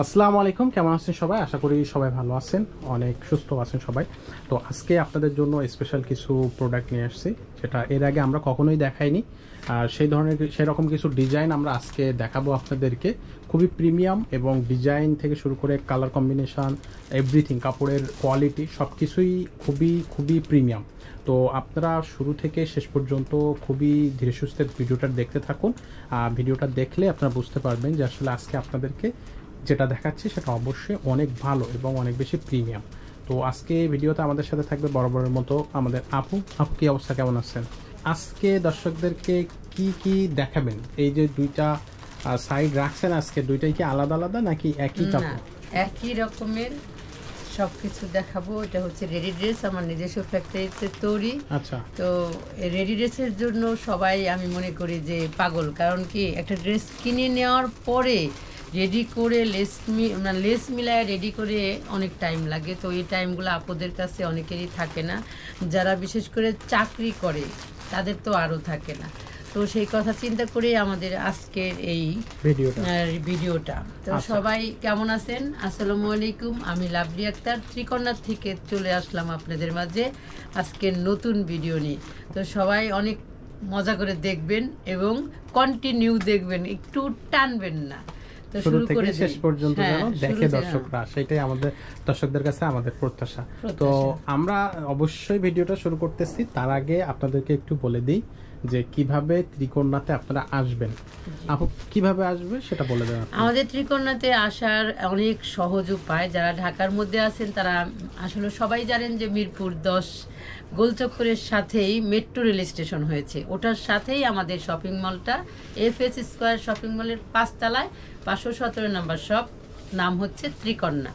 আসসালামু আলাইকুম, কেমন আছেন সবাই? আশা করি সবাই ভালো আছেন, অনেক সুস্থ আছেন সবাই। তো আজকে আপনাদের জন্য স্পেশাল কিছু প্রোডাক্ট নিয়ে আসছি, যেটা এর আগে আমরা কখনোই দেখাইনি। আর সেই ধরনের সেরকম কিছু ডিজাইন আমরা আজকে দেখাবো আপনাদেরকে। খুবই প্রিমিয়াম এবং ডিজাইন থেকে শুরু করে কালার কম্বিনেশন, এভরিথিং, কাপড়ের কোয়ালিটি সব কিছুই খুবই খুবই প্রিমিয়াম। তো আপনারা শুরু থেকে শেষ পর্যন্ত খুবই ধীরে সুস্থে ভিডিওটা দেখতে থাকুন। ভিডিওটা দেখলে আপনারা বুঝতে পারবেন যে আসলে আজকে আপনাদেরকে যেটা দেখাচ্ছি সেটা অবশ্যই অনেক ভালো এবং অনেক বেশি প্রিমিয়াম। তো আজকে ভিডিওতে আমাদের সাথে থাকবে বরাবরের মতো আমাদের আপু। আপু, কি অবস্থা, কেমন আছেন? আজকে দর্শকদেরকে কি কি দেখাবেন? এই যে দুইটা সাইড রাখছেন, আজকে দুইটাই কি আলাদা আলাদা নাকি একই কাপড়? একই রকমের সবকিছু দেখাবো। এটা হচ্ছে রেডি ড্রেস, আমার নিজস্ব ফ্যাক্টরিতে তৈরি। আচ্ছা। তো রেডি ড্রেসের জন্য সবাই আমি মনে করি যে পাগল, কারণ কি একটা ড্রেস কিনে নেওয়ার পরে রেডি করে লেস মিলায় রেডি করে অনেক টাইম লাগে। তো এই টাইমগুলো আপুদের কাছে অনেকেরই থাকে না, যারা বিশেষ করে চাকরি করে তাদের তো আরও থাকে না। তো সেই কথা চিন্তা করে আমাদের আজকের এই ভিডিওটা। তো সবাই কেমন আছেন? আসসালামু আলাইকুম, আমি লাভলি আক্তার ত্রিকন্যা থেকে চলে আসলাম আপনাদের মাঝে আজকের নতুন ভিডিও নিয়ে। তো সবাই অনেক মজা করে দেখবেন এবং কন্টিনিউ দেখবেন, একটু টানবেন না। শুরু থেকে শেষ পর্যন্ত যেন দেখে দর্শকরা, সেটাই আমাদের দর্শকদের কাছে আমাদের প্রত্যাশা। তো আমরা অবশ্যই ভিডিওটা শুরু করতেছি, তার আগে আপনাদেরকে একটু বলে দিই যে কিভাবে ত্রিকন্যাতে আপনারা আসবেন। আপু, কিভাবে আসবে সেটা বলে দেন। আমাদের ত্রিকন্যাতে আসার অনেক সহজ উপায়। যারা ঢাকার মধ্যে আছেন তারা আসলে সবাই জানেন যে মিরপুর 10 গোলচক্করের সাথেই মেট্রো রেল স্টেশন হয়েছে, ওটার সাথেই আমাদের শপিং মলটা। FS স্কয়ার শপিং মলের 5 তলায় 517 নম্বর শপ, নাম হচ্ছে ত্রিকন্যা।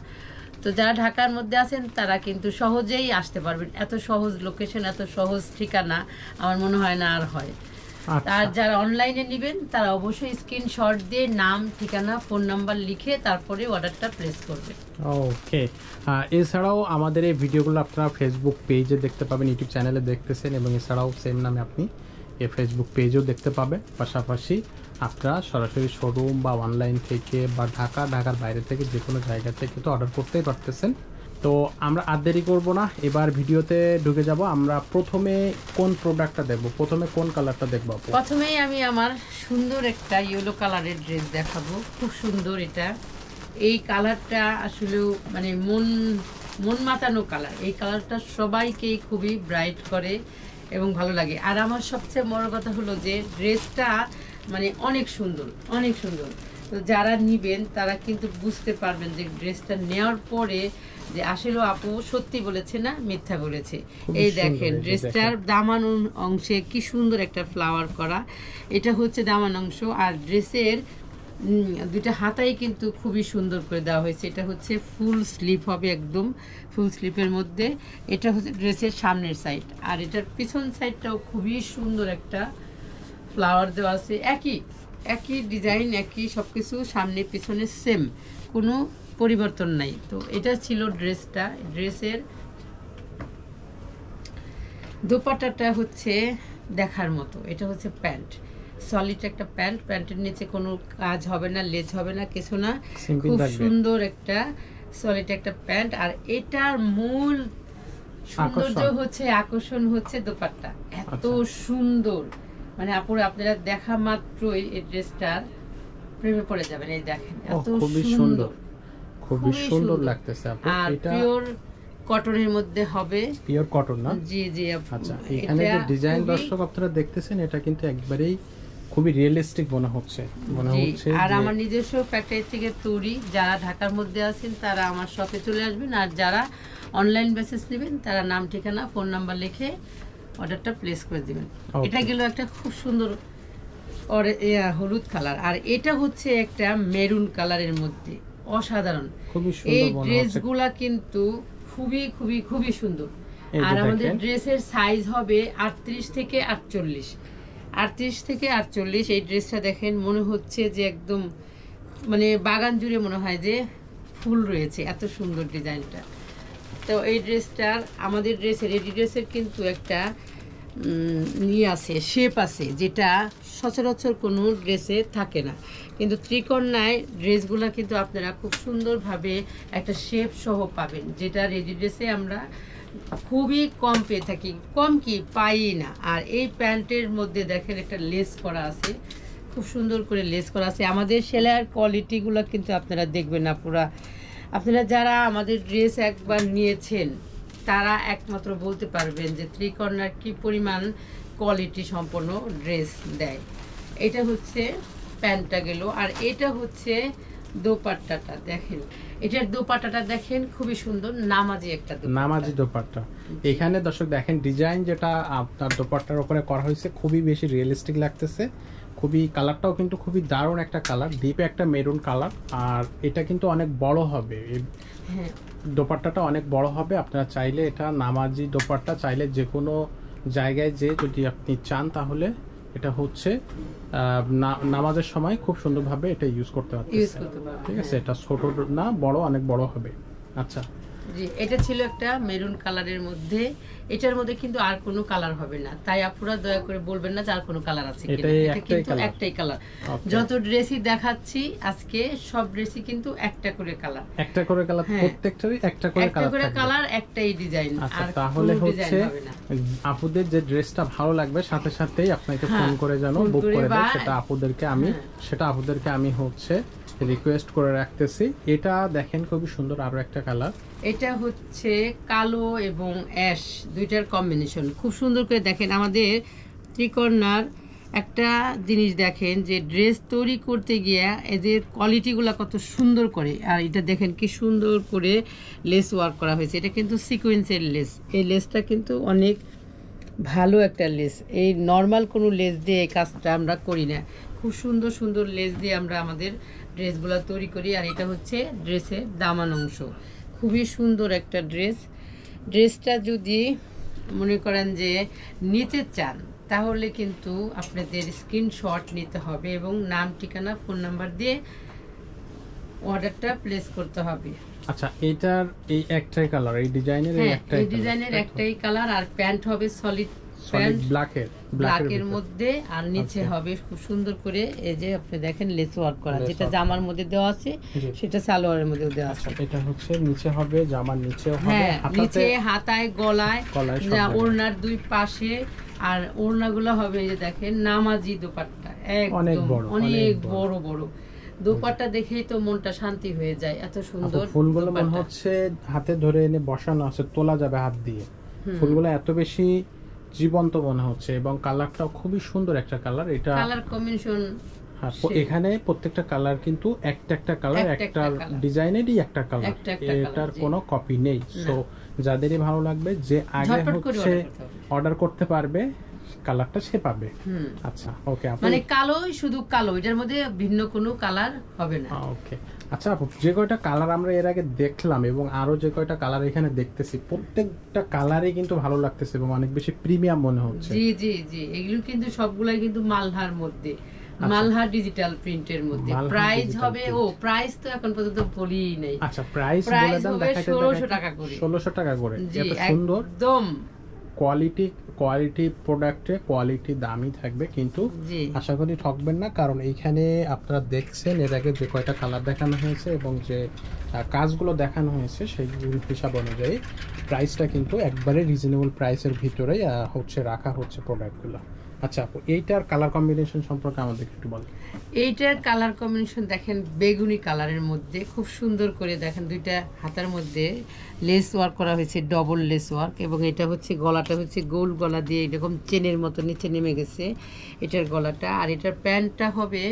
তো যারা ঢাকার মধ্যে আছেন তারা কিন্তু সহজেই আসতে পারবেন। এত সহজ লোকেশন, এত সহজ ঠিকানা আমার মনে হয় না আর হয়। আর যারা অনলাইনে নেবেন তারা অবশ্যই স্ক্রিনশট দিয়ে নাম, ঠিকানা, ফোন নাম্বার লিখে তারপরে অর্ডারটা প্লেস করবে। ওকে। এছাড়াও আমাদের এই ভিডিওগুলো আপনারা ফেসবুক পেজে দেখতে পাবেন, ইউটিউব চ্যানেলে দেখতেছেন, এবং এছাড়াও সেম নামে আপনি এই ফেসবুক পেজেও দেখতে পাবেন। পাশাপাশি আপনারা সরাসরি শোরুম বা অনলাইন থেকে বা ঢাকার বাইরে থেকে যে কোনো জায়গা থেকে তো অর্ডার করতেই পারতেছেন। তো আমরা আর দেরি করবো না, এবার ভিডিওতে ঢুকে যাব। আমরা প্রথমে কোন প্রোডাক্টটা দেখবো, প্রথমে কোন কালারটা দেখবো? প্রথমেই আমি আমার সুন্দর একটা ইয়েলো কালারের ড্রেস দেখাবো। খুব সুন্দর এটা। এই কালারটা আসলে মানে মন মাতানো কালার। এই কালারটা সবাইকেই খুবই ব্রাইট করে এবং ভালো লাগে। আর আমার সবচেয়ে বড় কথা হলো যে ড্রেসটা মানে অনেক সুন্দর, অনেক সুন্দর। তো যারা নিবেন তারা কিন্তু বুঝতে পারবেন যে ড্রেসটা নেওয়ার পরে যে আসলে আপু সত্যি বলেছে না মিথ্যা বলেছে। এই দেখেন ড্রেসটার দামান অংশে কি সুন্দর একটা ফ্লাওয়ার করা, এটা হচ্ছে দামান অংশ। আর ড্রেসের দুইটা হাতাই কিন্তু খুবই সুন্দর করে দেওয়া হয়েছে। এটা হচ্ছে ফুল স্লিভ হবে, একদম ফুল স্লিভের মধ্যে। এটা হচ্ছে ড্রেসের সামনের সাইড, আর এটার পিছন সাইডটাও খুবই সুন্দর একটা ফ্লাওয়ার দেওয়া আছে। একই ডিজাইন, একই সব কিছু, সামনে পিছনে সেম, কোনো পরিবর্তন নাই। তো এটা ছিল ড্রেসটা। ড্রেসের দোপাট্টাটা হচ্ছে দেখার মতো। এটা হচ্ছে প্যান্ট, সলিড একটা প্যান্ট। প্যান্টের নিচে কোনো কাজ হবে না, লেজ হবে না, কিছু না। খুব সুন্দর একটা সলিড একটা প্যান্ট। আর এটার মূল সৌন্দর্য হচ্ছে, আকর্ষণ হচ্ছে দোপাট্টা। এত সুন্দর, মানে আপনারা দেখা মাত্রই এই ড্রেসটার প্রেমে পড়ে যাবেন। এই দেখেন এত সুন্দর, খুবই সুন্দর লাগতেছে আপু। আর পিওর কটনের মধ্যে হবে। পিওর কটন না? জি জি। আচ্ছা, এখানে যে ডিজাইন দর্শক আপনারা দেখতেছেন, এটা কিন্তু একবারেই খুবই রিয়েলিস্টিক মনে হচ্ছে। আর আমার নিজস্ব ফ্যাক্টরি থেকে তৈরি। যারা ঢাকার মধ্যে আছেন তারা আমার শপে চলে আসবেন, আর যারা অনলাইন বেসিস নেবেন তারা নাম, ঠিকানা, ফোন নাম্বার লিখে অর্ডারটা প্লেস করে দিবেন। এটা গেল একটা খুব সুন্দর হলুদ কালার। আর এটা হচ্ছে একটা মেরুন কালারের মধ্যে, অসাধারণ। এই ড্রেসগুলা কিন্তু খুবই খুবই খুবই সুন্দর। আর আমাদের ড্রেসের সাইজ হবে 38 থেকে 48। 38 থেকে 48। এই ড্রেসটা দেখেন, মনে হচ্ছে যে একদম মানে বাগান জুড়ে মনে হয় যে ফুল রয়েছে, এত সুন্দর ডিজাইনটা। তো এই ড্রেসটার, আমাদের ড্রেসের, রেডি ড্রেসের কিন্তু একটা নিয়ে আছে, শেপ আছে, যেটা সচরাচর কোনো ড্রেসে থাকে না। কিন্তু ত্রিকন্যায় ড্রেসগুলো কিন্তু আপনারা খুব সুন্দরভাবে একটা শেপ সহ পাবেন, যেটা রেডি ড্রেসে আমরা খুবই কম পেয়ে থাকি, কম কি পাই না। আর এই প্যান্টের মধ্যে দেখেন একটা লেস করা আছে, খুব সুন্দর করে লেস করা আছে। আমাদের সেলাইয়ের কোয়ালিটিগুলো কিন্তু আপনারা দেখবেন না পুরা, আপনারা যারা আমাদের ড্রেস একবার নিয়েছেন তারা একমাত্র বলতে পারবেন যে ত্রিকন্যার কি পরিমাণ কোয়ালিটি সম্পন্ন ড্রেস দেয়। এটা হচ্ছে প্যান্টটা গেল, আর এটা হচ্ছে দোপাট্টাটা দেখেন, এটার দোপাট্টাটা দেখেন খুবই সুন্দর, নামাজি একটা নামাজি দোপাট্টা। এখানে দর্শক দেখেন ডিজাইন যেটা আপনার দোপাট্টার উপরে করা হয়েছে খুবই বেশি রিয়েলিস্টিক লাগতেছে, খুবই কালারটাও কিন্তু খুবই দারুণ একটা কালার, ডিপ একটা মেরুন কালার। আর এটা কিন্তু অনেক বড় হবে, হ্যাঁ দোপাট্টাটা অনেক বড় হবে। আপনারা চাইলে এটা নামাজি দোপাট্টা চাইলে যে কোনো জায়গায় যে যদি আপনি চান তাহলে এটা হচ্ছে নামাজের সময় খুব সুন্দরভাবে এটা ইউজ করতে পারতেছেন। ঠিক আছে, এটা ছোট না বড়, অনেক বড় হবে। আচ্ছা জি, এটা ছিল একটা মেরুন কালারের মধ্যে, এটার মধ্যে কিন্তু আর কোনো কালার হবে না, তাই আপনারা দয়া করে বলবেন না যে আর কোনো কালার আছে কিনা, এটা কিন্তু একটাই কালার। যত ড্রেসই দেখাচ্ছি আজকে সব ড্রেসই কিন্তু একটা করে কালার, একটা করে কালার, প্রত্যেকটারই একটা করে কালার, একটাই ডিজাইন। আচ্ছা, তাহলে হচ্ছে আপুদের যে ড্রেসটা ভালো লাগবে সাথে সাথেই আপনাকে ফোন করে জানো বুক করে দেন, সেটা আপুদেরকে আমি হচ্ছে রিকোয়েস্ট করে রাখতেছি। এটা দেখেন খুবই সুন্দর আরো একটা কালার, এটা হচ্ছে কালো এবং অ্যাশ দুইটার কম্বিনেশন, খুব সুন্দর করে দেখেন। আমাদের ত্রিকন্যার একটা জিনিস দেখেন যে ড্রেস তৈরি করতে গিয়ে এদের কোয়ালিটিগুলো কত সুন্দর করে, আর এটা দেখেন কি সুন্দর করে লেস ওয়ার্ক করা হয়েছে, এটা কিন্তু সিকোয়েন্সের লেস, এই লেসটা কিন্তু অনেক ভালো একটা লেস, এই নর্মাল কোনো লেস দিয়ে এই কাজটা আমরা করি না, খুব সুন্দর সুন্দর লেস দিয়ে আমরা আমাদের ড্রেসগুলো তৈরি করি। আর এটা হচ্ছে ড্রেসের দামান অংশ, খুবই সুন্দর একটা ড্রেসটা যদি মনে করেন যে নিতে চান তাহলে কিন্তু আপনাদের স্ক্রিনশট নিতে হবে এবং নাম, ঠিকানা, ফোন নাম্বার দিয়ে অর্ডারটা প্লেস করতে হবে। আচ্ছা, এটার এই একটাই কালার, এই ডিজাইনের একটাই কালার, আর প্যান্ট হবে সলিড ব্ল্যাকের মধ্যে, আর নিচে হবে খুব সুন্দর করে এই যে আপনি দেখেন লেস ওয়ার্ক করা, যেটা জামার মধ্যে দেওয়া আছে সেটা সালোয়ারের মধ্যে দেওয়া আছে। এটা হচ্ছে নিচে হবে, জামার নিচেও হবে, হ্যাঁ নিচে হাতায় গলায়, ওড়নার দুই পাশে, আর ওড়নাগুলো হবে এই যে দেখেন নামাজি দোপাট্টা, অনেক বড় বড় দোপাট্টা দেখেই তো মনটা শান্তি হয়ে যায়, এত সুন্দর ফুলগুলো মনে হচ্ছে হাতে ধরে এনে বসানো আছে, তোলা যাবে হাত দিয়ে, ফুলগুলো এত বেশি জীবন্ত মনে হচ্ছে এবং কালারটাও খুবই সুন্দর একটা কালার। এটা কালার কম্বিনেশন, এখানে প্রত্যেকটা কালার কিন্তু একটা কালার, একটা ডিজাইনেরই একটা কালার, এটার কোনো কপি নেই। সো যাদেরই ভালো লাগবে যে আগে হচ্ছে অর্ডার করতে পারবে, কালারটা সে পাবে। আচ্ছা ওকে, মানে কালোই শুধু কালো, এটার মধ্যে ভিন্ন কোনো কালার হবে না। ওকে আচ্ছা আপু, যে কয়টা কালার আমরা এর আগে দেখলাম এবং আরো যে কয়টা কালার এখানে দেখতেছি, প্রত্যেকটা কালারই কিন্তু ভালো লাগতেছে এবং অনেক বেশি প্রিমিয়াম মনে হচ্ছে। জি জি জি, এগুলো কিন্তু সবগুলাই কিন্তু মালহার মধ্যে, মালহা ডিজিটাল প্রিন্টের মধ্যে। প্রাইস হবে, প্রাইস তো এখন পর্যন্ত বলিই নাই। আচ্ছা, প্রাইস বলে দেন, দেখাইতে 1600 টাকা করে, 1600 টাকা করে। এত সুন্দর একদম কোয়ালিটি প্রোডাক্টে কোয়ালিটি দামই থাকবে, কিন্তু আশা করি ঠকবেন না, কারণ এইখানে আপনারা দেখছেন এর আগে যে কয়টা কালার দেখানো হয়েছে এবং যে কাজগুলো দেখানো হয়েছে সেই হিসাব অনুযায়ী প্রাইসটা কিন্তু একবারে রিজনেবল প্রাইসের ভিতরেই হচ্ছে রাখা হচ্ছে প্রোডাক্টগুলো। আচ্ছা আপু, এইটার কালার কম্বিনেশন সম্পর্কে আমাদের একটু বলেন। এইটার কালার কম্বিনেশন দেখেন বেগুনি কালারের মধ্যে, খুব সুন্দর করে দেখেন দুইটা হাতার মধ্যে লেস ওয়ার্ক করা হয়েছে, ডবল লেস ওয়ার্ক, এবং এটা হচ্ছে গলাটা হচ্ছে গোল গলা দিয়ে এরকম চেনের মতো নিচে নেমে গেছে এটার গলাটা। আর এটার প্যান্টটা হবে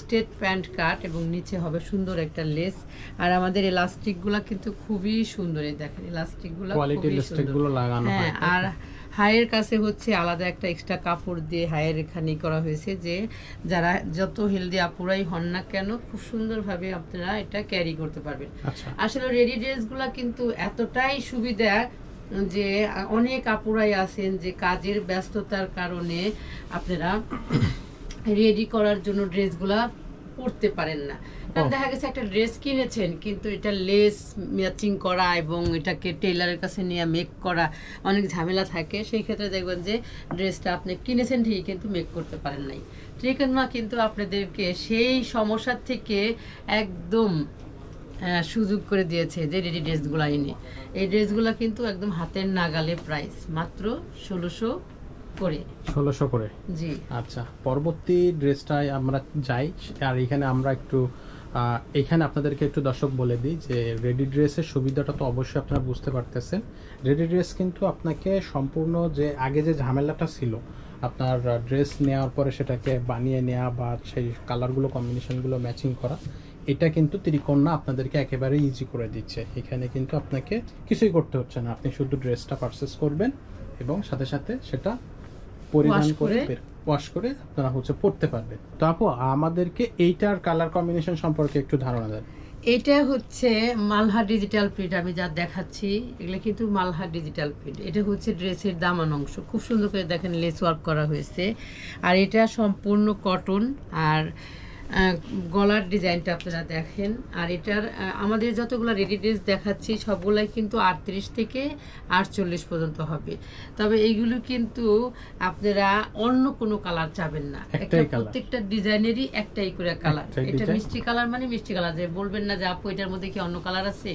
স্ট্রেট প্যান্ট কাট এবং নিচে হবে সুন্দর একটা লেস। আর আমাদের ইলাস্টিকগুলো কিন্তু খুবই সুন্দর, দেখেন ইলাস্টিকগুলো খুবই সুন্দর। হ্যাঁ, আর হাইয়ের কাছে হচ্ছে আলাদা একটা এক্সট্রা কাপড় দিয়ে হাইয়ের এখানে করা হয়েছে, যে যারা যত হেলদি আপুরাই হন না কেন খুব সুন্দরভাবে আপনারা এটা ক্যারি করতে পারবেন। আসলে রেডি ড্রেসগুলা কিন্তু এতটাই সুবিধা যে অনেক আপুরাই আছেন যে কাজের ব্যস্ততার কারণে আপনারা রেডি করার জন্য ড্রেসগুলা পরতে পারেন না, আপনার দেখা গেছে একটা ড্রেস কিনেছেন কিন্তু এটা লেস ম্যাচিং করা এবং এটাকে টেইলারের কাছে নিয়ে মেক করা অনেক ঝামেলা থাকে, সেই ক্ষেত্রে দেখবেন যে ড্রেসটা আপনি কিনেছেন ঠিকই কিন্তু মেক করতে পারেন নাই। ট্রিকনমা কিন্তু আপনাদেরকে সেই সমস্যার থেকে একদম সুযোগ করে দিয়েছে যে রেডি ড্রেসগুলো এনে। এই ড্রেসগুলো কিন্তু একদম হাতের নাগালে, প্রাইস মাত্র 1600 করে। 1600 করে, জি। আচ্ছা, পরবর্তী ড্রেসটায় আমরা যাই। আর এখানে আমরা একটু এখানে আপনাদেরকে একটু দর্শক বলে দিই যে রেডি ড্রেসের সুবিধাটা তো অবশ্যই আপনারা বুঝতে পারতেছেন। রেডি ড্রেস কিন্তু আপনাকে সম্পূর্ণ যে আগে যে ঝামেলাটা ছিল আপনার ড্রেস নেওয়ার পরে সেটাকে বানিয়ে নেওয়া বা সেই কালারগুলো কম্বিনেশনগুলো ম্যাচিং করা, এটা কিন্তু ত্রিকোণা আপনাদেরকে একেবারে ইজি করে দিচ্ছে। এখানে কিন্তু আপনাকে কিছুই করতে হচ্ছে না, আপনি শুধু ড্রেসটা পারচেস করবেন এবং সাথে সাথে সেটা পরিধান করে ওয়াশ করে আপনারা পড়তে পারবেন। তো আপু আমাদেরকে এইটার কালার কম্বিনেশন সম্পর্কে একটু ধারণা দেন। এটা হচ্ছে মালহা ডিজিটাল প্রিন্ট, আমি যা দেখাচ্ছি এগুলো কিন্তু মালহা ডিজিটাল প্রিন্ট। এটা হচ্ছে ড্রেসের দামান অংশ, খুব সুন্দর করে দেখেন লেস ওয়ার্ক করা হয়েছে। আর এটা সম্পূর্ণ কটন, আর গলার ডিজাইনটা আপনারা দেখেন। আর এটার আমাদের যতগুলো রেডি ড্রেস দেখাচ্ছি সবগুলাই কিন্তু 38 থেকে 48 পর্যন্ত হবে। তবে এইগুলো কিন্তু আপনারা অন্য কোনো কালার চাবেন না, প্রত্যেকটা ডিজাইনেরই একটাই করে কালার। এটা মিষ্টি কালার, মানে মিষ্টি কালার, যে বলবেন না যে আপু এটার মধ্যে কি অন্য কালার আছে,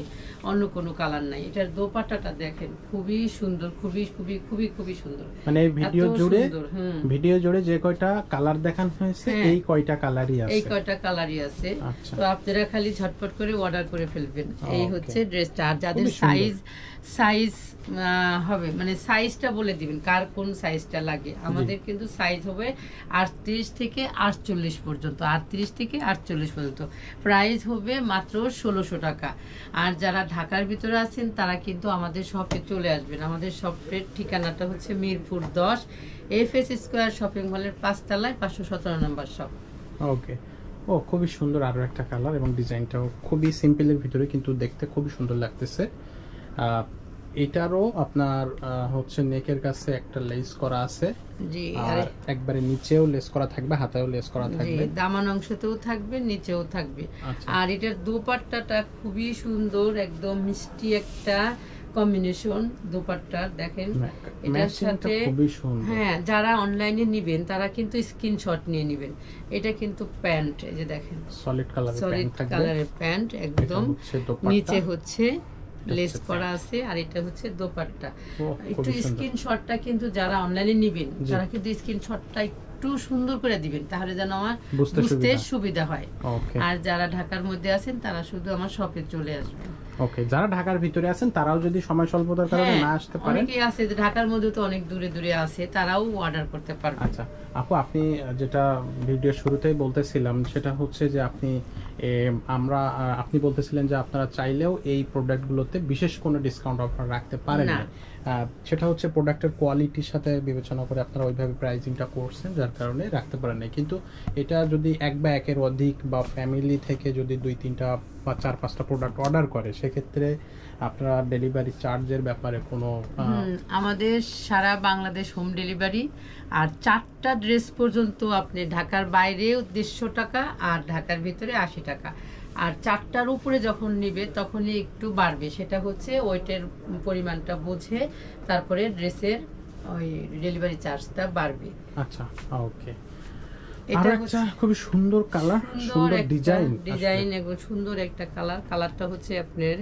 অন্য কোনো কালার নাই। এটার দোপাট্টাটা দেখেন খুবই সুন্দর, খুবই খুবই খুবই খুবই সুন্দর। মানে ভিডিও জুড়ে যে কয়টা কালার দেখানো হয়েছে এই কয়টা কালারই আছে, এই কয়টা কালারই আছে। তো আপনারা খালি ঝটপট করে অর্ডার করে ফেলবেন। এই হচ্ছে ড্রেসটা। আর যাদের সাইজ হবে, মানে সাইজটা বলে দিবেন কার কোন সাইজটা লাগে। আমাদের কিন্তু সাইজ হবে 38 থেকে 48 পর্যন্ত, 38 থেকে 48 পর্যন্ত। প্রাইস হবে মাত্র 1600 টাকা। আর যারা ঢাকার ভিতরে আছেন তারা কিন্তু আমাদের শপে চলে আসবেন। আমাদের শপের ঠিকানাটা হচ্ছে মিরপুর 10 FS স্কয়ার শপিং মলের 5 তলায় 517 নম্বর শপ। ওকে। ও খুবই সুন্দর, আরো একটা কালার এবং ডিজাইনটাও খুবই সিম্পলের ভিতরে কিন্তু দেখতে খুবই সুন্দর লাগতেছে। এটারও আপনার নেকের কাছে একটা লেস করা আছে, জি, আর একবারে নিচেও লেস করা থাকবে, হাতেও লেস করা থাকবে, দামান অংশতেও থাকবে, নিচেও থাকবে। আর এটার দোপাট্টাটা খুবই সুন্দর, একদম মিষ্টি একটা কম্বিনেশন দোপাট্টা দেখেন। এটার সাথে হ্যাঁ, যারা অনলাইনে নেবেন তারা কিন্তু স্ক্রিনশট নিয়ে নেবেন। এটা কিন্তু প্যান্ট, এই যে দেখেন সলিড কালারের প্যান্ট, একদম নিচে হচ্ছে লেস করা আছে, আর এটা হচ্ছে দোপাট্টা। একটু স্ক্রিনশটটা কিন্তু যারা অনলাইনে নেবেন তারা কিন্তু স্ক্রিনশটটা একটু সুন্দর করে দিবেন, তাহলে যেন আমার বুঝতে সুবিধা হয়। আর যারা ঢাকার মধ্যে আছেন তারা শুধু আমার শপে চলে আসবেন। ওকে, যারা ঢাকার ভিতরে আছেন তারাও যদি সময় স্বল্পতার কারণে না আসতে পারেন, অনেকেই আছে যে ঢাকার মধ্যে তো অনেক দূরে দূরে আছে, তারাও অর্ডার করতে পারবে। আচ্ছা আপু, আপনি যেটা ভিডিও শুরুতেই বলতেছিলাম সেটা হচ্ছে যে আপনি বলতেছিলেন যে আপনারা চাইলেও এই প্রোডাক্টগুলোতে বিশেষ কোনো ডিসকাউন্ট অফার রাখতে পারেন না। সেটা হচ্ছে প্রোডাক্টের কোয়ালিটির সাথে বিবেচনা করে আপনারা ওইভাবে প্রাইসিংটা করছেন, যার কারণে রাখতে পারেন না। কিন্তু এটা যদি এক বা একের অধিক বা ফ্যামিলি থেকে যদি 2-3টা বা 4-5টা প্রোডাক্ট অর্ডার করে, সেক্ষেত্রে আপনারা ডেলিভারি চার্জের ব্যাপারে কোনো আমাদের সারা বাংলাদেশ হোম ডেলিভারি। আর 4টা ড্রেস পর্যন্ত আপনি ঢাকার বাইরে 150 টাকা আর ঢাকার ভিতরে 80 টাকা। আর 4টার উপরে যখন নেবে তখনই একটু বাড়বে, সেটা হচ্ছে ওয়েটের পরিমাণটা বুঝে তারপরে ড্রেসের ওই ডেলিভারি চার্জটা বাড়বে। আচ্ছা, ওকে। এটা হচ্ছে খুবই সুন্দর কালার, সুন্দর ডিজাইন এবং সুন্দর একটা কালারটা হচ্ছে আপনার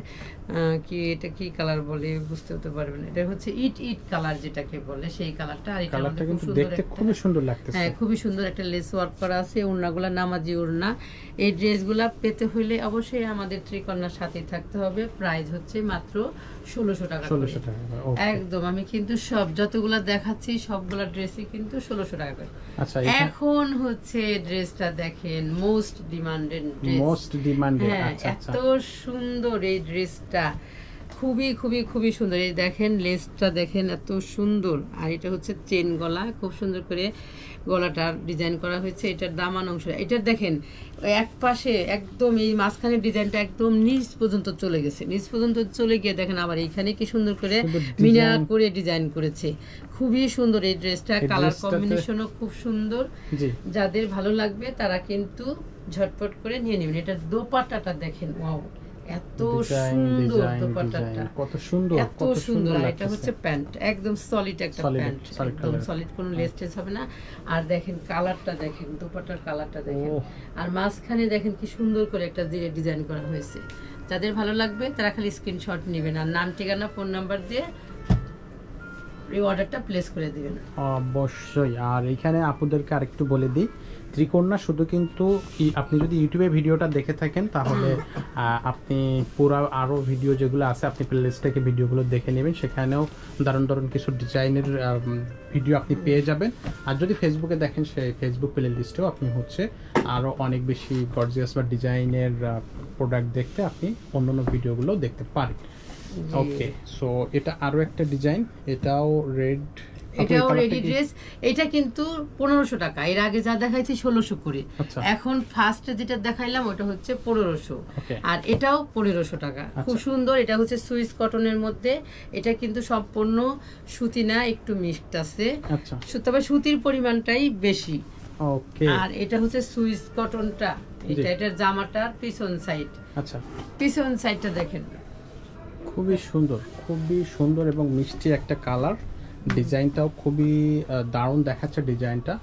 এটা কি কালার বলে বুঝতে হতে পারবেন। এটা হচ্ছে ইট কালার যেটাকে বলে, সেই কালারটা। আর এটা দেখতে খুবই সুন্দর লাগতেছে। হ্যাঁ, খুবই সুন্দর একটা লেস ওয়ার্ক করা আছে। ওড়নাগুলা নামাজি ওড়না। এই ড্রেসগুলা পেতে হলে অবশ্যই আমাদের ত্রিকন্যার সাথে থাকতে হবে। প্রাইস হচ্ছে মাত্র 1600 টাকা। একদম, আমি কিন্তু সব যতগুলা দেখাচ্ছি সবগুলা ড্রেসই কিন্তু 1600 টাকা করে। আচ্ছা, এখন হচ্ছে ড্রেসটা দেখেন, মোস্ট ডিমান্ডেড ড্রেস। আচ্ছা, এত সুন্দর এই ড্রেসটা, খুবই খুবই খুবই সুন্দর। এই দেখেন লেসটা দেখেন এত সুন্দর, আর এটা হচ্ছে চেন গলা, খুব সুন্দর করে গলাটার ডিজাইন করা হয়েছে। এটার দামান অংশ এটার দেখেন এক পাশে একদম এই মাঝখানের ডিজাইনটা একদম নিচ পর্যন্ত চলে গেছে, নিচ পর্যন্ত চলে গিয়ে দেখেন আবার এইখানে কি সুন্দর করে মিনা করে ডিজাইন করেছে। খুবই সুন্দর এই ড্রেসটা, কালার কম্বিনেশনও খুব সুন্দর। যাদের ভালো লাগবে তারা কিন্তু ঝটপট করে নিয়ে নেবেন। এটার দোপাট্টাটা দেখেন, ওয়াও এত সুন্দর দোপাট্টাটা, কত সুন্দর, এত সুন্দর। এটা হচ্ছে প্যান্ট, একদম সলিড একটা প্যান্ট, একদম সলিড, কোনো লেস টেস হবে না। আর দেখেন কালারটা দেখেন, দোপাট্টার কালারটা দেখেন, আর মাঝখানে দেখেন কি সুন্দর করে একটা ডিজাইন করা হয়েছে। যাদের ভালো লাগবে তারা খালি স্ক্রিনশট নেবেন আর নাম ঠিকানা ফোন নাম্বার দিয়ে এই অর্ডারটা প্লেস করে দিবেন অবশ্যই। আর এখানে আপুদেরকে আরেকটু বলে দিই, ত্রিকন্যা শুধু কিন্তু আপনি যদি ইউটিউবে ভিডিওটা দেখে থাকেন তাহলে আপনি পুরো আরও ভিডিও যেগুলো আছে আপনি প্লেলিস্ট থেকে ভিডিওগুলো দেখে নেবেন, সেখানেও দারুণ দারুণ কিছু ডিজাইনের ভিডিও আপনি পেয়ে যাবেন। আর যদি ফেসবুকে দেখেন সেই ফেসবুক প্লেলিস্টেও আপনি হচ্ছে আরও অনেক বেশি গর্জিয়াস বা ডিজাইনের প্রোডাক্ট দেখতে আপনি অন্যান্য ভিডিওগুলো দেখতে পারেন। ওকে, সো এটা আরও একটা ডিজাইন, এটাও রেড, এটাও রেডি ড্রেস। এটা কিন্তু 1500 টাকা, এর আগে যা দেখাইছি 1600 করে। এখন ফার্স্টে যেটা দেখাইলাম ওটা হচ্ছে 1500, আর এটাও 1500 টাকা। খুব সুন্দর। এটা হচ্ছে সুইস কটনের মধ্যে, এটা কিন্তু সম্পূর্ণ সুতি না, একটু মিক্সড আছে, তবে সুতির পরিমাণটাই বেশি। ওকে, আর এটা হচ্ছে সুইস কটনটা, এটার জামাটার পিছন সাইড, আচ্ছা পিছন সাইডটা দেখেন খুবই সুন্দর, খুবই সুন্দর এবং মিষ্টি একটা কালার। ডিজাইনটাও খুবই দারুণ দেখাচ্ছে ডিজাইনটা।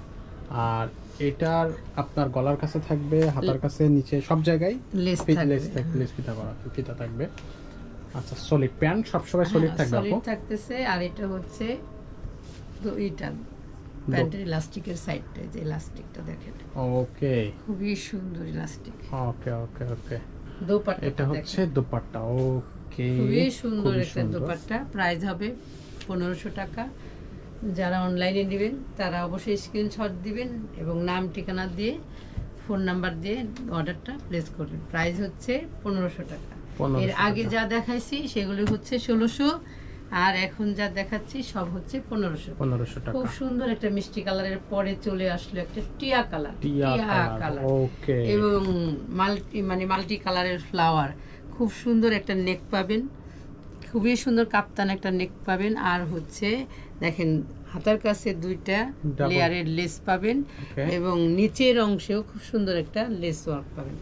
আর এটার আপনার গলার কাছে থাকবে, হাতার কাছে, নিচে সব জায়গায় লেস ফিতা থাকবে। আচ্ছা, সলিড প্যান্ট সবসময় সলিড থাকবে, সলিড থাকতেছে। আর এটা হচ্ছে এটা প্যান্টের ইলাস্টিকের সাইডটা, যে ইলাস্টিকটা দেখেন, ওকে খুবই সুন্দর ইলাস্টিক। ওকে ওকে ওকে, দোপাট্টা, এটা হচ্ছে দোপাট্টা। ওকে, খুবই সুন্দর একটা দোপাট্টা। প্রাইস হবে 1500 টাকা। যারা অনলাইনে নেবেন তারা অবশ্যই স্ক্রিনশট দিবেন এবং নাম ঠিকানা দিয়ে ফোন নাম্বার দিয়ে অর্ডারটা প্লেস করবেন। প্রাইস হচ্ছে 1500 টাকা। এর আগে যা দেখাইছি সেগুলো হচ্ছে 1600, আর এখন যা দেখাচ্ছি সব হচ্ছে 1500 টাকা। খুব সুন্দর একটা মিষ্টি কালারের পরে চলে আসলো একটা টিয়া কালার, ওকে, এবং মাল্টি কালারের ফ্লাওয়ার। খুব সুন্দর একটা নেক পাবেন, খুবই সুন্দর কাপ্তান একটা নেক পাবেন। আর হচ্ছে দেখেন হাতার কাছে দুইটা লেয়ারের লেস পাবেন এবং নিচের অংশেও খুব সুন্দর একটা লেস ওয়ার্ক পাবেন।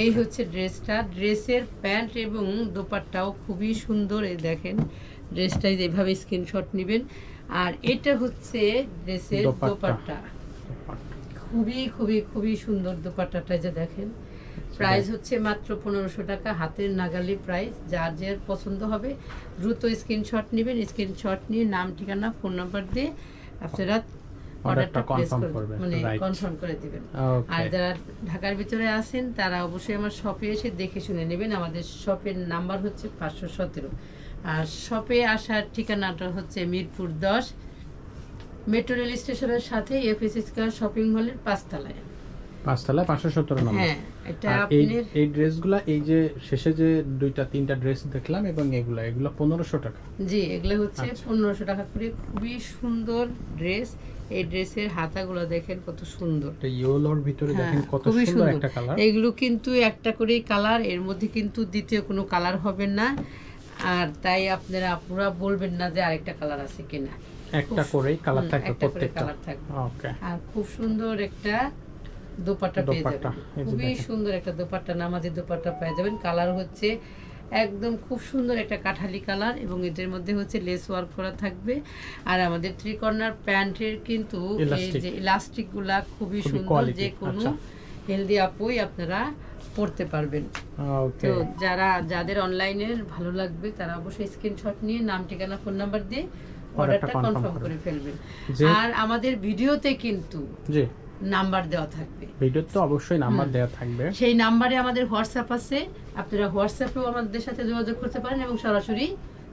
এই হচ্ছে ড্রেসটা। ড্রেসের প্যান্ট এবং দোপাট্টাও খুবই সুন্দর। এই দেখেন ড্রেসটা এইভাবে স্ক্রিনশট নেবেন। আর এটা হচ্ছে ড্রেসের দোপাট্টা, খুবই খুবই খুবই সুন্দর দোপাট্টাটা, যে দেখেন। প্রাইস হচ্ছে মাত্র 1500 টাকা, হাতের নাগালি প্রাইস। যার যার পছন্দ হবে দ্রুত স্ক্রিনশট নেবেন, স্ক্রিনশট নিয়ে নাম ঠিকানা ফোন নাম্বার দিয়ে আপনারা অর্ডারটা প্লেস করবেন, মানে কনফার্ম করে দিবেন। আর যারা ঢাকার ভিতরে আছেন তারা অবশ্যই আমার শপে এসে দেখে শুনে নেবেন। আমাদের শপের নাম্বার হচ্ছে 517, আর শপে আসার ঠিকানাটা হচ্ছে মিরপুর 10 মেট্রো রেল স্টেশনের সাথে এফএসএস শপিং মলের 5 তলায় 517 নম্বর। হ্যাঁ, এটা আপনাদের এই ড্রেসগুলো, এই যে শেষে যে দুইটা তিনটা ড্রেস দেখলাম এবং এগুলো 1500 টাকা। জি, এগুলো হচ্ছে 1500 টাকা করে। খুবই সুন্দর ড্রেস। এই ড্রেসের হাতাগুলো দেখেন কত সুন্দর, এটা ইয়েলোর ভিতরে দেখেন কত সুন্দর একটা কালার। এগুলো কিন্তু একটা করেই কালার, এর মধ্যে কিন্তু দ্বিতীয় কোনো কালার হবে না। আর তাই আপনারা আপুরা বলবেন না যে আরেকটা কালার আছে কিনা, একটা করেই কালার থাকবে, প্রত্যেকটা কালার থাকবে। ওকে, আর খুব সুন্দর একটা দোপাট্টা পেয়ে যাবেন, খুবই সুন্দর একটা দোপাট্টা, নামাজি দোপাট্টা পেয়ে যাবেন। কালার হচ্ছে একদম খুব সুন্দর একটা কাঠালি কালার এবং এটার মধ্যে হচ্ছে লেস ওয়ার্ক করা থাকবে। আর আমাদের থ্রি কর্নার প্যান্টের কিন্তু এই যে ইলাস্টিক গুলা খুবই সুন্দর, যে কোনো হেলদি আপুই আপনারা পড়তে পারবেন। তো যাদের অনলাইনে ভালো লাগবে তারা অবশ্যই স্ক্রিনশট নিয়ে নাম ঠিকানা ফোন নাম্বার দিয়ে অর্ডারটা কনফার্ম করে ফেলবেন। আর আমাদের ভিডিওতে কিন্তু জি নাম্বার দেওয়া থাকবে, ভিডিওতে অবশ্যই নাম্বার দেওয়া থাকবে। সেই নাম্বারে আমাদের হোয়াটসঅ্যাপ আছে, আপনারা হোয়াটসঅ্যাপেও আমাদের সাথে যোগাযোগ করতে পারেন এবং সরাসরি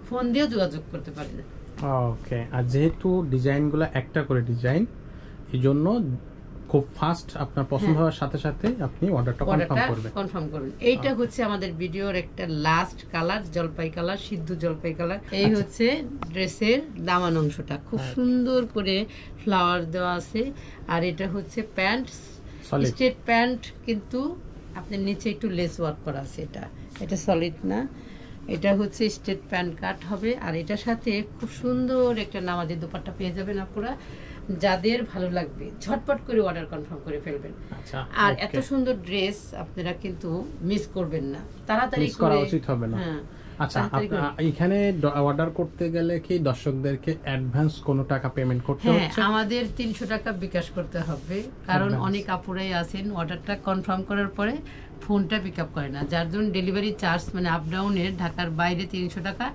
ফোন দিয়েও যোগাযোগ করতে পারেন। ওকে, আর যেহেতু ডিজাইনগুলো একটা করে ডিজাইন, এই জন্য খুব ফাস্ট আপনার পছন্দ হওয়ার সাথে সাথে আপনি অর্ডারটা কনফার্ম করবেন। এইটা হচ্ছে আমাদের ভিডিওর একটা লাস্ট কালার, জলপাই কালার, সিদ্ধ জলপাই কালার। এই হচ্ছে ড্রেসের দামান অংশটা, খুব সুন্দর করে ফ্লাওয়ার দেওয়া আছে। আর এটা হচ্ছে প্যান্ট, স্ট্রেট প্যান্ট, কিন্তু আপনার নিচে একটু লেস ওয়ার্ক করা আছে। এটা সলিড না, এটা হচ্ছে স্ট্রেট প্যান্ট কাট হবে। আর এটার সাথে খুব সুন্দর একটা নামাজি দোপাট্টা পেয়ে যাবেন আপনারা। যাদের ভালো লাগবে ঝটপট করে অর্ডার কনফার্ম করে ফেলবেন। আর এত সুন্দর ড্রেস আপনারা কিন্তু মিস করবেন না, তাড়াতাড়ি করা উচিত হবে না। আচ্ছা, এখানে অর্ডার করতে গেলে কি দর্শকদেরকে অ্যাডভান্স কোনো টাকা পেমেন্ট করতে হচ্ছে? আমাদের 300 টাকা বিকাশ করতে হবে, কারণ অনেক আপুরাই আছেন অর্ডারটা কনফার্ম করার পরে ফোনটা পিক আপ করে না, যার জন্য ডেলিভারি চার্জ মানে আপ ডাউনের ঢাকার বাইরে 300 টাকা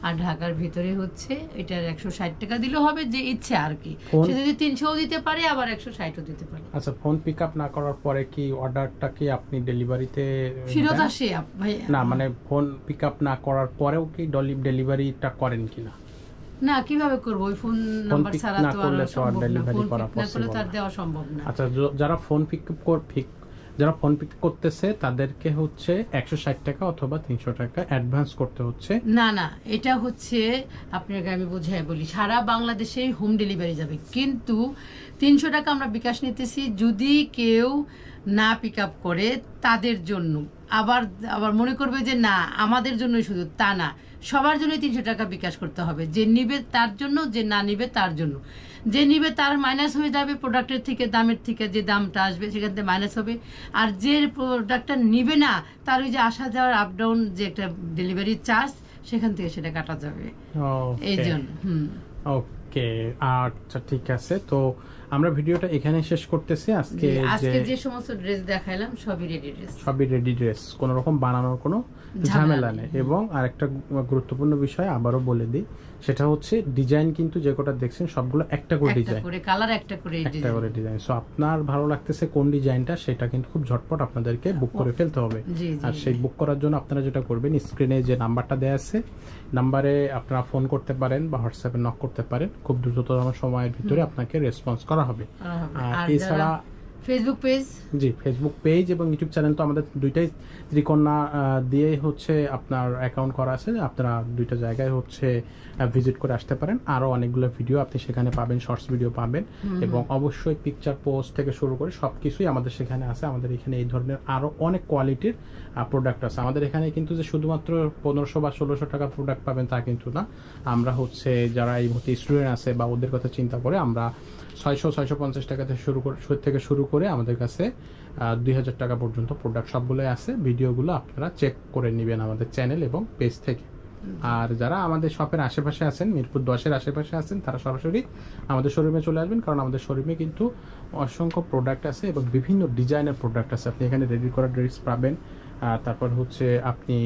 আর ঢাকার ভিতরে হচ্ছে এটার 160 টাকা দিলে হবে, যে ইচ্ছে আর কি। সে যদি 300ও দিতে পারে আবার 160ও দিতে পারে। আচ্ছা, ফোন পিক আপ না করার পরে কি অর্ডারটা কি আপনি ডেলিভারিতে ফেরত আসে ভাই? না, মানে ফোন পিক আপ না করার পরেও কি ডেলিভারিটা করেন কিনা? না, কিভাবে করব? ওই ফোন নাম্বার ছাড়া তো আর ডেলিভারি করা পসিবল না, তার দেওয়া সম্ভব না। আচ্ছা, যারা ফোন পিক করতেছে তাদেরকে হচ্ছে 160 টাকা অথবা 300 টাকা অ্যাডভান্স করতে হচ্ছে। না, এটা হচ্ছে আপনাকে আমি বুঝাই বলি, সারা বাংলাদেশে হোম ডেলিভারি যাবে, কিন্তু 300 টাকা আমরা বিকাশ নিতেছি। যদি কেউ না পিক আপ করে তাদের জন্য, আবার মনে করবে যে না আমাদের জন্যই শুধু, তা না, সবার জন্য 300 টাকা বিকাশ করতে হবে। যে নিবে তার জন্য, যে না নিবে তার জন্য। যে নিবে তার মাইনাস হয়ে যাবে প্রোডাক্টের থেকে, দামের থেকে যে দামটা আসবে সেখান থেকে মাইনাস হবে। আর যে প্রোডাক্টটা নিবে না তার ওই যে আসা যাওয়ার আপ ডাউন যে একটা ডেলিভারি চার্জ, সেখান থেকে সেটা কাটা যাবে। এই জন্য ওকে, আচ্ছা ঠিক আছে। তো আমরা ভিডিওটা এখানে শেষ করতেছি। আজকে যে সমস্ত ড্রেস দেখাইলাম সবই রেডি ড্রেস, কোনো রকম বানানোর কোনো ঝামেলা নেই। এবং আরেকটা গুরুত্বপূর্ণ বিষয় আবারও বলে দিই, সেটা হচ্ছে ডিজাইন কিন্তু যে কোটা দেখছেন সবগুলো একটা করে ডিজাইন, কালার একটা করে ডিজাইন। সো আপনার ভালো লাগতেছে কোন ডিজাইনটা, সেটা কিন্তু খুব ঝটপট আপনাদেরকে বুক করে ফেলতে হবে। আর সেই বুক করার জন্য আপনারা যেটা করবেন, স্ক্রিনে যে নাম্বারটা দেওয়া আছে, নাম্বারে আপনারা ফোন করতে পারেন বা হোয়াটসঅ্যাপে নক করতে পারেন। খুব দ্রুততম সময়ের ভিতরে আপনাকে রেসপন্স করা হবে। আর এছাড়া ফেসবুক পেজ এবং ইউটিউব চ্যানেল তো আমাদের দুইটাই ত্রিকন্যা দিয়ে হচ্ছে আপনার অ্যাকাউন্ট করা আছে। আপনারা দুইটা জায়গায় হচ্ছে ভিজিট করে আসতে পারেন। আরো অনেকগুলো ভিডিও আপনি সেখানে পাবেন, শর্টস ভিডিও পাবেন, এবং অবশ্যই পিকচার পোস্ট থেকে শুরু করে সবকিছুই আমাদের সেখানে আছে। আমাদের এখানে এই ধরনের আরো অনেক কোয়ালিটির প্রোডাক্ট আছে। আমাদের এখানে কিন্তু যে শুধুমাত্র 1500 বা 1600 টাকা প্রোডাক্ট পাবেন তা কিন্তু না। আমরা হচ্ছে যারা এই মুহূর্তে স্টুডেন্ট আছে বা ওদের কথা চিন্তা করে আমরা 600-650 টাকা থেকে শুরু করে আমাদের কাছে 2000 টাকা পর্যন্ত প্রোডাক্ট সবগুলোই আছে। ভিডিওগুলো আপনারা চেক করে নেবেন আমাদের চ্যানেল এবং পেজ থেকে। আর যারা আমাদের শপের আশেপাশে আছেন, মিরপুর 10-এর আশেপাশে আছেন, তারা সরাসরি আমাদের শোরুমে চলে আসবেন, কারণ আমাদের শোরুমে কিন্তু অসংখ্য প্রোডাক্ট আছে এবং বিভিন্ন ডিজাইনের প্রোডাক্ট আছে। আপনি এখানে রেডি করা ড্রেস পাবেন, তারপর হচ্ছে আপনি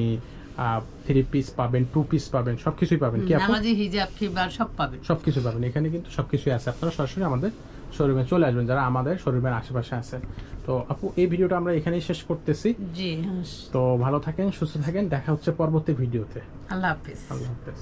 3 পিস পাবেন, 2 পিস পাবেন, সবকিছুই পাবেন। কি নামাজি হিজাব কিবার সব পাবেন, সবকিছু পাবেন। এখানে কিন্তু সবকিছুই আছে। আপনারা সরাসরি আমাদের শোরুমে চলে আসবেন যারা আমাদের শোরুমের আশেপাশে আছেন। তো আপু, এই ভিডিওটা আমরা এখানেই শেষ করতেছি। জি, তো ভালো থাকেন, সুস্থ থাকেন, দেখা হচ্ছে পরবর্তী ভিডিওতে। আল্লাহ হাফেজ। আল্লাহ হাফেজ।